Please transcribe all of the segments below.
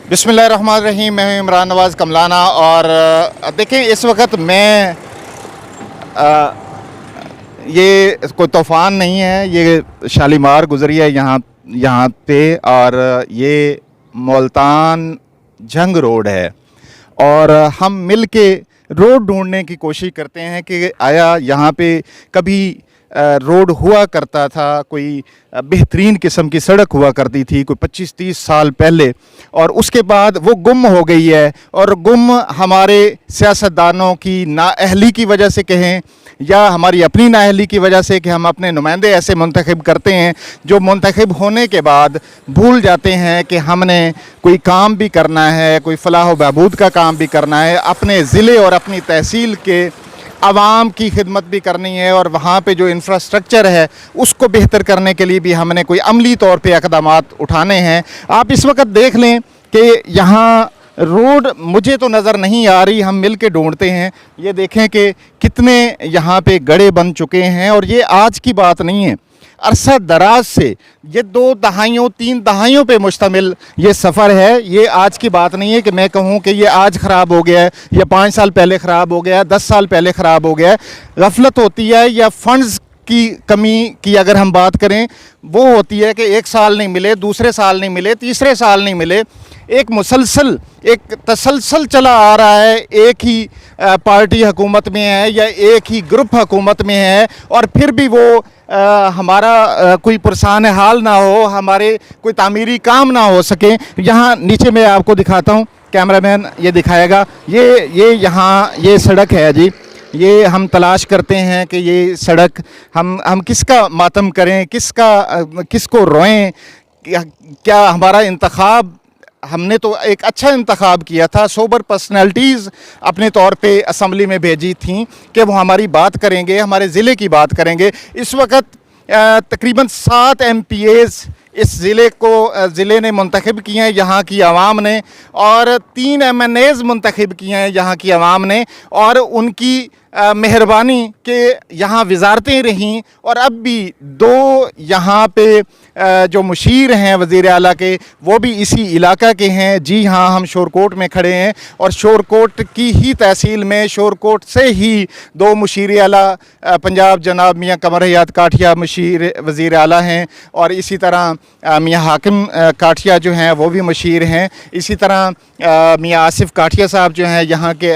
बिस्मिल्लाहिर्रहमानिर्रहीम। मैं हूं इमरान नवाज़ कमलाना और देखें इस वक्त मैं ये कोई तूफ़ान नहीं है, ये शालीमार गुज़री है यहाँ पे और ये मुल्तान जंग रोड है और हम मिल के रोड ढूंढने की कोशिश करते हैं कि आया यहाँ पे कभी रोड हुआ करता था, कोई बेहतरीन किस्म की सड़क हुआ करती थी कोई 25-30 साल पहले, और उसके बाद वो गुम हो गई है। और गुम हमारे सियासतदानों की नाअहली की वजह से कहें या हमारी अपनी नाअहली की वजह से कि हम अपने नुमाइंदे ऐसे मुंतखब करते हैं जो मुंतखब होने के बाद भूल जाते हैं कि हमने कोई काम भी करना है, कोई फलाह व बहबूद का काम भी करना है, अपने ज़िले और अपनी तहसील के आवाम की खिदमत भी करनी है और वहाँ पे जो इंफ्रास्ट्रक्चर है उसको बेहतर करने के लिए भी हमने कोई अमली तौर पे इक़दामात उठाने हैं। आप इस वक्त देख लें कि यहाँ रोड मुझे तो नज़र नहीं आ रही, हम मिल के ढूंढते हैं। ये देखें कि कितने यहाँ पे गड्ढे बन चुके हैं और ये आज की बात नहीं है, अरसा दराज से ये 2 दहाइयों 3 दहाइयों पे मुश्तमिल ये सफ़र है। ये आज की बात नहीं है कि मैं कहूँ कि ये आज ख़राब हो गया है या 5 साल पहले ख़राब हो गया है, 10 साल पहले ख़राब हो गया है। गफलत होती है या फंड्स की कमी की अगर हम बात करें, वो होती है कि 1 साल नहीं मिले, दूसरे साल नहीं मिले, तीसरे साल नहीं मिले, एक मुसलसल एक तसलसल चला आ रहा है, एक ही पार्टी हुकूमत में है या एक ही ग्रुप हुकूमत में है और फिर भी वो हमारा कोई पुरसान हाल ना हो, हमारे कोई तामीरी काम ना हो सके। यहाँ नीचे मैं आपको दिखाता हूँ, कैमरामैन ये दिखाएगा, ये यहाँ ये सड़क है जी। ये हम तलाश करते हैं कि ये सड़क हम किसका मातम करें, किसको रोएं। क्या हमारा इंतखाब, हमने तो एक अच्छा इंतखाब किया था, सोबर पर्सनैलिटीज़ अपने तौर पे असम्बली में भेजी थी कि वो हमारी बात करेंगे, हमारे ज़िले की बात करेंगे। इस वक्त तकरीबन 7 MPAs इस ज़िले ने मुंतखब किए हैं यहाँ की आवाम ने, और 3 MNAs मुंतखब किए हैं यहाँ की आवाम ने, और उनकी मेहरबानी के यहाँ वजारतें रहीं। और अब भी 2 यहाँ पे जो मुशीर हैं वज़ीर आला के, वो भी इसी इलाका के हैं। जी हाँ, हम शोरकोट में खड़े हैं और शोरकोट की ही तहसील में, शोरकोट से ही 2 मुशीर आला पंजाब जनाब मियाँ कमर हयात काठिया मुशीर वज़ीर आला हैं, और इसी तरह मियाँ हाकिम काठिया जो हैं वो भी मुशीर हैं। इसी तरह मियाँ आसिफ काठिया साहब जो हैं यहाँ के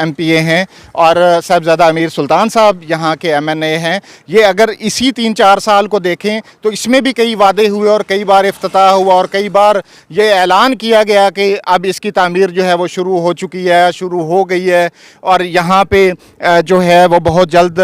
MPA हैं, और साहिबजादा अमीर सुल्तान साहब यहाँ के MNA हैं। ये अगर इसी 3-4 साल को देखें तो इसमें भी कई वादे हुए और कई बार इफ्तिताह हुआ और कई बार ये ऐलान किया गया कि अब इसकी तामीर जो है वो शुरू हो चुकी है, शुरू हो गई है, और यहाँ पे जो है वो बहुत जल्द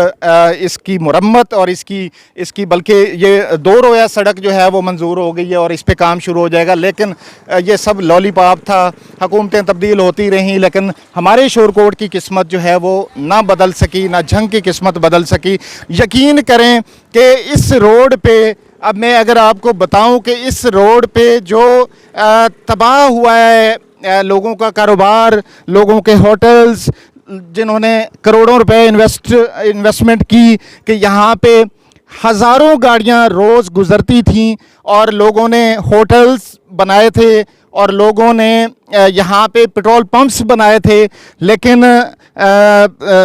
इसकी मुरम्मत और इसकी बल्कि ये 2 रोया सड़क जो है वो मंजूर हो गई है और इस पे काम शुरू हो जाएगा। लेकिन ये सब लॉलीपॉप था, हुकूमतें तब्दील होती रहीं, लेकिन हमारे शोरकोट की किस्मत जो है वो ना बदल सकी, ना जंग की किस्मत बदल सकी। यकीन करें कि इस रोड पे, अब मैं अगर आपको बताऊं कि इस रोड पे जो तबाह हुआ है लोगों का कारोबार, लोगों के होटल्स, जिन्होंने करोड़ों रुपए इन्वेस्टमेंट की, कि यहाँ पे हज़ारों गाड़ियाँ रोज़ गुज़रती थीं और लोगों ने होटल्स बनाए थे और लोगों ने यहाँ पे पेट्रोल पंप्स बनाए थे। लेकिन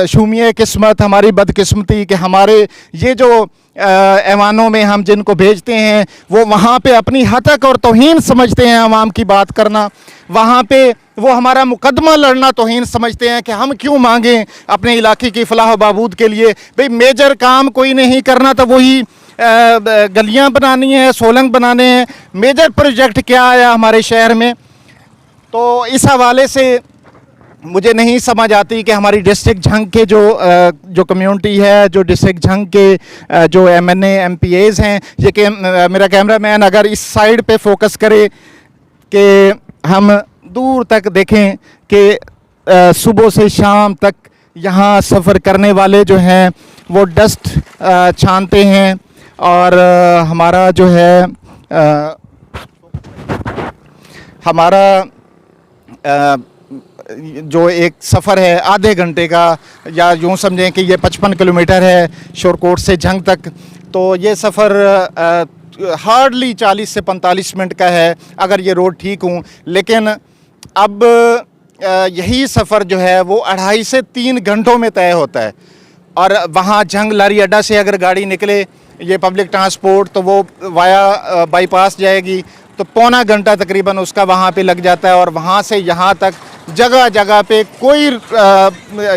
शूमिए किस्मत, हमारी बदकिस्मती कि हमारे ये जो ऐवानों में हम जिनको भेजते हैं वो वहाँ पे अपनी हतक और तौहीन समझते हैं आवाम की बात करना, वहाँ पे वो हमारा मुकदमा लड़ना तौहीन समझते हैं कि हम क्यों मांगें अपने इलाके की फलाह व बहबूद के लिए। भाई मेजर काम कोई नहीं करना तो वही गलियाँ बनानी है, सोलंग बनाने हैं, मेजर प्रोजेक्ट क्या आया हमारे शहर में। तो इस हवाले से मुझे नहीं समझ आती कि हमारी डिस्ट्रिक्ट झंग के जो कम्युनिटी है, जो डिस्ट्रिक्ट झंग के जो MNA MPAs हैं, ये कि मेरा कैमरामैन अगर इस साइड पे फोकस करे कि हम दूर तक देखें कि सुबह से शाम तक यहाँ सफ़र करने वाले जो हैं वो डस्ट छानते हैं, और हमारा जो है हमारा जो एक सफ़र है आधे घंटे का, या यूँ समझें कि ये 55 किलोमीटर है शोरकोट से झंग तक, तो ये सफ़र हार्डली 40 से 45 मिनट का है अगर ये रोड ठीक हों। लेकिन अब यही सफ़र जो है वो 2.5 से 3 घंटों में तय होता है। और वहाँ जंग लारी अड्डा से अगर गाड़ी निकले ये पब्लिक ट्रांसपोर्ट तो वो वाया बाईपास जाएगी, तो पौना घंटा तकरीबन उसका वहाँ पे लग जाता है। और वहाँ से यहाँ तक जगह जगह पे कोई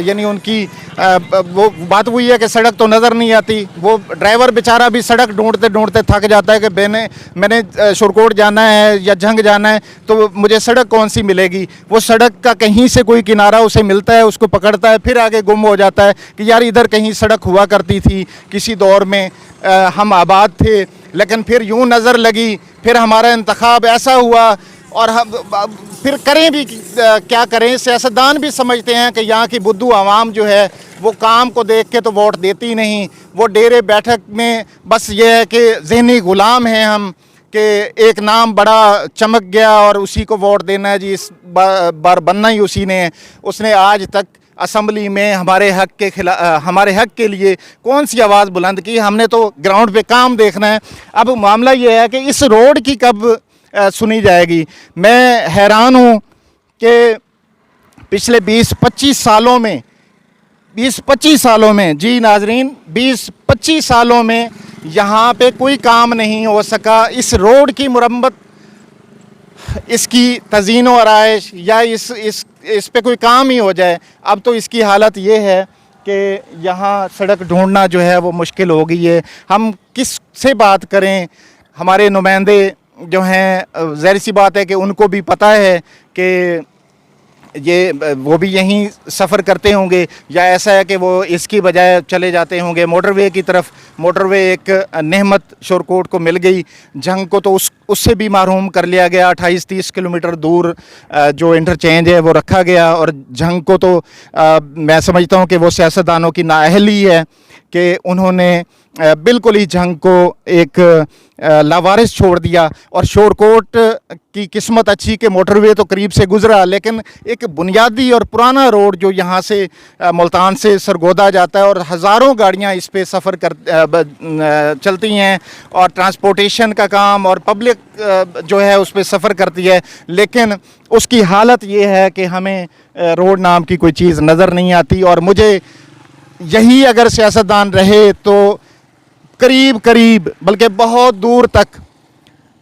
यानी उनकी वो बात वही है कि सड़क तो नज़र नहीं आती। वो ड्राइवर बेचारा भी सड़क ढूंढते ढूंढते थक जाता है कि मैंने शोरकोट जाना है या जंग जाना है तो मुझे सड़क कौन सी मिलेगी। वो सड़क का कहीं से कोई किनारा उसे मिलता है, उसको पकड़ता है, फिर आगे गुम हो जाता है कि यार इधर कहीं सड़क हुआ करती थी किसी दौर में, हम आबाद थे। लेकिन फिर यूँ नज़र लगी, फिर हमारा इंतखाब ऐसा हुआ और हम फिर करें भी क्या करें। सियासतदान भी समझते हैं कि यहाँ की बुद्धू आवाम जो है वो काम को देख के तो वोट देती नहीं। वो डेरे बैठक में बस ये है कि ज़हनी ग़ुलाम हैं हम कि एक नाम बड़ा चमक गया और उसी को वोट देना है जी, इस बार बनना ही उसी ने है। उसने आज तक असम्बली में हमारे हक के लिए कौन सी आवाज़ बुलंद की। हमने तो ग्राउंड पे काम देखना है। अब मामला ये है कि इस रोड की कब सुनी जाएगी। मैं हैरान हूँ कि पिछले 20-25 सालों में 20-25 सालों में जी नाजरीन 20-25 सालों में यहाँ पे कोई काम नहीं हो सका। इस रोड की मुरम्मत, इसकी तज़ीन व आराइश या इस पे कोई काम ही हो जाए। अब तो इसकी हालत ये है कि यहाँ सड़क ढूंढना जो है वो मुश्किल हो गई है। हम किस से बात करें। हमारे नुमाइंदे जो हैं ज़ाहिर सी बात है कि उनको भी पता है कि ये वो भी यहीं सफ़र करते होंगे या ऐसा है कि वो इसकी बजाय चले जाते होंगे मोटरवे की तरफ। मोटरवे एक नेमत शोरकोट को मिल गई, जंग को तो उससे भी महरूम कर लिया गया। 28-30 किलोमीटर दूर जो इंटरचेंज है वो रखा गया। और जंग को तो मैं समझता हूँ कि वो सियासतदानों की नाअहली है कि उन्होंने बिल्कुल ही जंग को एक लावारिस छोड़ दिया। और शोरकोट की किस्मत अच्छी कि मोटरवे तो करीब से गुजरा, लेकिन एक बुनियादी और पुराना रोड जो यहाँ से मुल्तान से सरगोदा जाता है और हज़ारों गाड़ियाँ इस पे सफ़र चलती हैं और ट्रांसपोर्टेशन का काम और पब्लिक जो है उस पे सफ़र करती है। लेकिन उसकी हालत ये है कि हमें रोड नाम की कोई चीज़ नज़र नहीं आती। और मुझे यही अगर सियासतदान रहे तो करीब करीब बल्कि बहुत दूर तक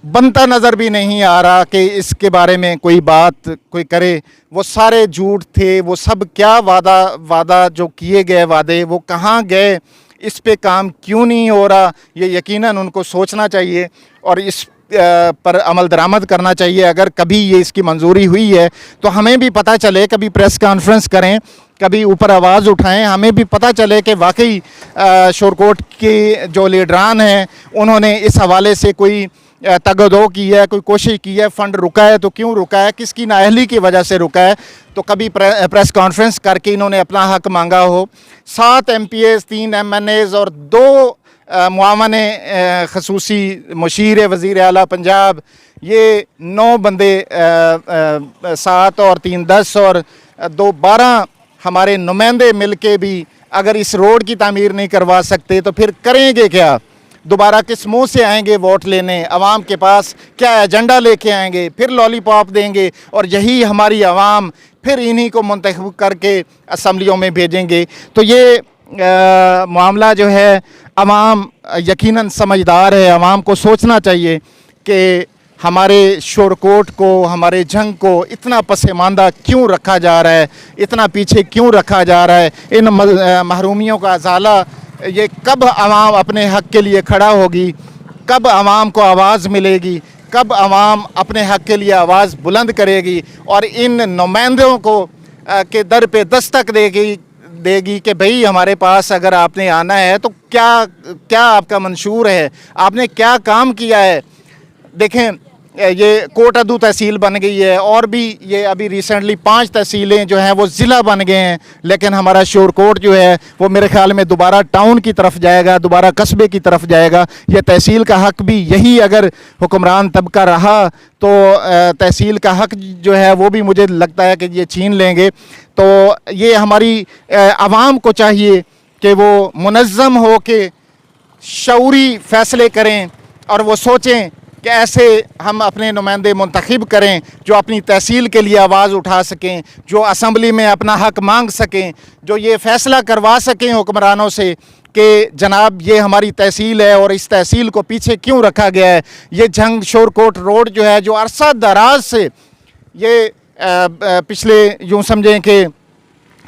बनता नज़र भी नहीं आ रहा कि इसके बारे में कोई बात कोई करे। वो सारे झूठ थे। वो सब क्या वादा जो किए गए वादे वो कहाँ गए, इस पे काम क्यों नहीं हो रहा, ये यकीनन उनको सोचना चाहिए और इस पर अमल दरामद करना चाहिए। अगर कभी ये इसकी मंजूरी हुई है तो हमें भी पता चले, कभी प्रेस कॉन्फ्रेंस करें, कभी ऊपर आवाज़ उठाएं, हमें भी पता चले कि वाकई शोरकोट के जो लीडरान हैं उन्होंने इस हवाले से कोई तगदो की है, कोई कोशिश की है। फ़ंड रुका है तो क्यों रुका है, किसकी नाअहली की वजह से रुका है। तो कभी प्रेस कॉन्फ्रेंस करके इन्होंने अपना हक मांगा हो। 7 MPAs 3 MNAs और 2 मुआवने खसूसी मुशीर वज़ीर आला पंजाब, ये 9 बंदे 7 और 3 10 और 2 12 हमारे नुमाइंदे मिल के भी अगर इस रोड की तामीर नहीं करवा सकते तो फिर करेंगे क्या। दोबारा किस मुँह से आएंगे वोट लेने आवाम के पास, क्या एजेंडा लेके आएंगे, फिर लॉलीपॉप देंगे और यही हमारी आवाम फिर इन्हीं को मुंतखब करके असम्बलियों में भेजेंगे। तो ये मामला जो है आवाम यकीनन समझदार है। आवाम को सोचना चाहिए कि हमारे शोरकोट को, हमारे जंग को इतना पसमानदा क्यों रखा जा रहा है, इतना पीछे क्यों रखा जा रहा है। इन महरूमियों का अजाला ये कब आवाम अपने हक़ के लिए खड़ा होगी, कब आवाम को आवाज़ मिलेगी, कब आवाम अपने हक़ के लिए आवाज़ बुलंद करेगी और इन नुमाइंदों को के दर पे दस्तक देगी कि भाई हमारे पास अगर आपने आना है तो क्या आपका मंशूर है, आपने क्या काम किया है। देखें ये कोट अदू तहसील बन गई है और भी ये अभी रिसेंटली 5 तहसीलें जो हैं वो ज़िला बन गए हैं। लेकिन हमारा शोरकोट जो है वो मेरे ख्याल में दोबारा टाउन की तरफ जाएगा, दोबारा कस्बे की तरफ जाएगा। ये तहसील का हक़ भी यही अगर हुक्मरान तबका रहा तो तहसील का हक़ जो है वो भी मुझे लगता है कि ये छीन लेंगे। तो ये हमारी आवाम को चाहिए कि वो मुनज़्ज़म हो के शऊरी फ़ैसले करें और वो सोचें कि ऐसे हम अपने नुमाइंदे मुंतखब करें जो अपनी तहसील के लिए आवाज़ उठा सकें, जो असम्बली में अपना हक मांग सकें, जो ये फ़ैसला करवा सकें हुक्मरानों से कि जनाब ये हमारी तहसील है और इस तहसील को पीछे क्यों रखा गया है। ये जंग शोरकोट रोड जो है, जो अरसा दराज से ये पिछले यूँ समझें कि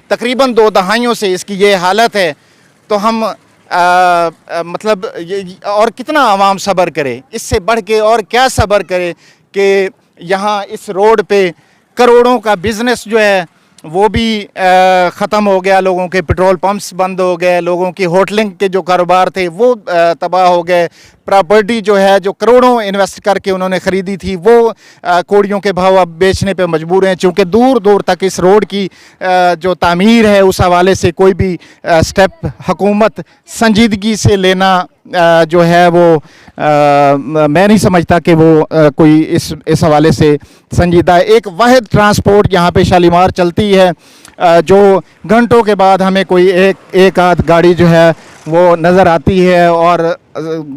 तकरीबन 2 दहाइयों से इसकी ये हालत है, तो हम मतलब ये और कितना आवाम सब्र करे, इससे बढ़ के और क्या सब्र करे कि यहाँ इस रोड पे करोड़ों का बिज़नेस जो है वो भी ख़त्म हो गया। लोगों के पेट्रोल पंप्स बंद हो गए, लोगों की होटलिंग के जो कारोबार थे वो तबाह हो गए। प्रॉपर्टी जो है जो करोड़ों इन्वेस्ट करके उन्होंने ख़रीदी थी वो कौड़ियों के भाव अब बेचने पे मजबूर हैं, चूँकि दूर दूर तक इस रोड की जो तामीर है उस हवाले से कोई भी स्टेप हुकूमत संजीदगी से लेना जो है वो मैं नहीं समझता कि वो कोई इस हवाले से संजीदा है। एक वाहिद ट्रांसपोर्ट यहाँ पे शालीमार चलती है जो घंटों के बाद हमें कोई एक आध गाड़ी जो है वो नज़र आती है, और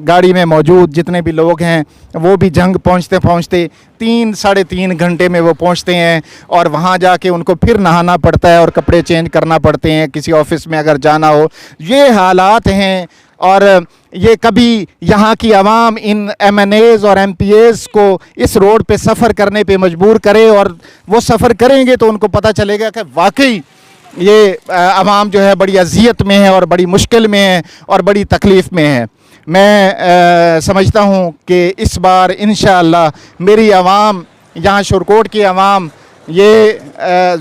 गाड़ी में मौजूद जितने भी लोग हैं वो भी जंग पहुँचते पहुँचते 3-3.5 घंटे में वो पहुँचते हैं, और वहाँ जाके उनको फिर नहाना पड़ता है और कपड़े चेंज करना पड़ते हैं किसी ऑफिस में अगर जाना हो। ये हालात हैं, और ये कभी यहाँ की आवाम इन MNAs और MPAs को इस रोड पे सफ़र करने पे मजबूर करे, और वो सफ़र करेंगे तो उनको पता चलेगा कि वाकई ये आवाम जो है बड़ी अज़ियत में है और बड़ी मुश्किल में है और बड़ी तकलीफ़ में है। मैं समझता हूँ कि इस बार इंशाअल्लाह मेरी आवाम, यहाँ शुरकोट की आवाम ये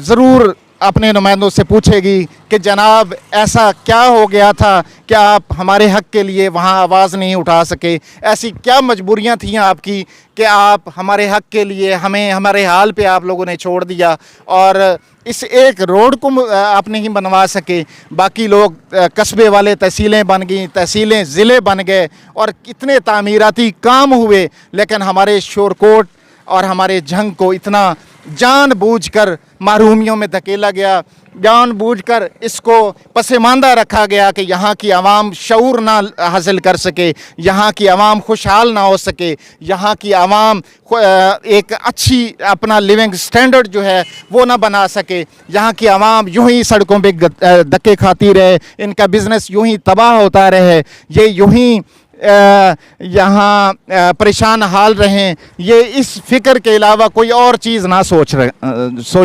ज़रूर अपने नुमाइंदों से पूछेगी कि जनाब ऐसा क्या हो गया था कि आप हमारे हक़ के लिए वहाँ आवाज़ नहीं उठा सके, ऐसी क्या मजबूरियाँ थीं आपकी कि आप हमारे हक़ के लिए हमें हमारे हाल पे आप लोगों ने छोड़ दिया, और इस एक रोड को आप नहीं बनवा सके। बाकी लोग कस्बे वाले तहसीलें बन गई, तहसीलें ज़िले बन गए, और कितने तामीराती काम हुए, लेकिन हमारे शोरकोट और हमारे जंग को इतना जानबूझकर महरूमियों में धकेला गया, जानबूझकर इसको पसमानदा रखा गया कि यहाँ की आवाम शऊर ना हासिल कर सके, यहाँ की आवाम खुशहाल ना हो सके, यहाँ की आवाम एक अच्छी अपना लिविंग स्टैंडर्ड जो है वो ना बना सके, यहाँ की आवाम यूं ही सड़कों पे धक्के खाती रहे, इनका बिज़नेस यूं ही तबाह होता रहे, ये यूं ही यहाँ परेशान हाल रहें, ये इस फ़िक्र के अलावा कोई और चीज़ ना सोच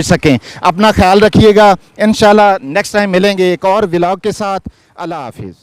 सकें। अपना ख्याल रखिएगा। इंशाल्लाह नेक्स्ट टाइम मिलेंगे एक और व्लॉग के साथ। अल्लाह हाफिज़।